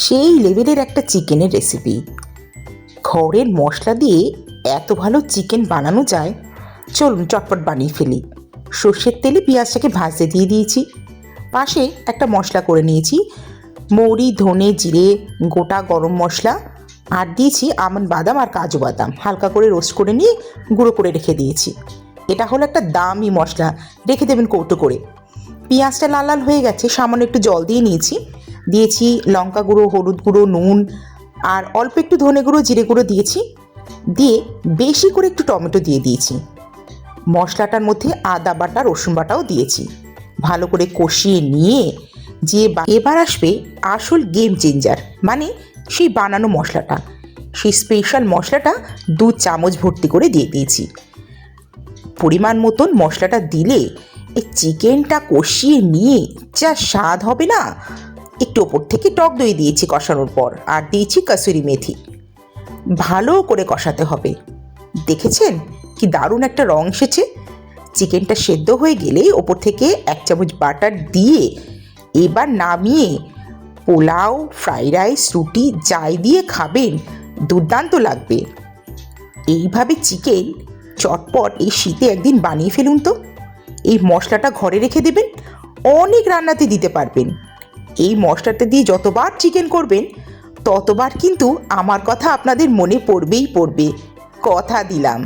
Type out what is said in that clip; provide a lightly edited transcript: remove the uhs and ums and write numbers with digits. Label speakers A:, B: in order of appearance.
A: সেই লেভেলের একটা চিকেনের রেসিপি। ঘরের মশলা দিয়ে এত ভালো চিকেন বানানো যায়, চলুন চটপট বানিয়ে ফেলি। সর্ষের তেলে পেঁয়াজটাকে ভাজতে দিয়ে দিয়েছি। পাশে একটা মশলা করে নিয়েছি, মৌরি, ধনে, জিরে, গোটা গরম মশলা, আর দিয়েছি আমন্ড বাদাম আর কাজু বাদাম, হালকা করে রোস্ট করে নিয়ে গুঁড়ো করে রেখে দিয়েছি। এটা হলো একটা দামি মশলা, রেখে দেবেন কৌটো করে। পেঁয়াজটা লাল লাল হয়ে গেছে, সামান্য একটু জল দিয়ে নিয়েছি। দিয়েছি লঙ্কা গুঁড়ো, হলুদ গুঁড়ো, নুন, আর অল্প একটু ধনে গুঁড়ো, জিরে গুঁড়ো দিয়েছি। দিয়ে বেশি করে একটু টমেটো দিয়ে দিয়েছি। মশলাটার মধ্যে আদা বাটা, রসুন বাটাও দিয়েছি। ভালো করে কষিয়ে নিয়ে এবার আসবে আসল গেম চেঞ্জার, মানে সেই বানানো মশলাটা। সেই স্পেশাল মশলাটা 2 চামচ ভর্তি করে দিয়ে দিয়েছি। পরিমাণ মতন মশলাটা দিলে এই চিকেনটা কষিয়ে নিয়ে যা স্বাদ হবে না। একটু ওপর থেকে টক দই দিয়েছি কষানোর পর, আর দিয়েছি কসুরি মেথি। ভালো করে কষাতে হবে। দেখেছেন কি দারুণ একটা রং এসেছে। চিকেনটা সেদ্ধ হয়ে গেলেই ওপর থেকে 1 চামচ বাটার দিয়ে এবার নামিয়ে পোলাও, ফ্রাইড রাইস, রুটি যাই দিয়ে খাবেন, দুর্দান্ত লাগবে। এইভাবে চিকেন চটপট এই শীতে একদিন বানিয়ে ফেলুন তো। এই মশলাটা ঘরে রেখে দেবেন, অনেক রান্নাতে দিতে পারবেন। এই মশলাটা দিয়ে যতবার চিকেন করবেন ততবার কিন্তু আমার কথা আপনাদের মনে পড়বেই পড়বে, কথা দিলাম।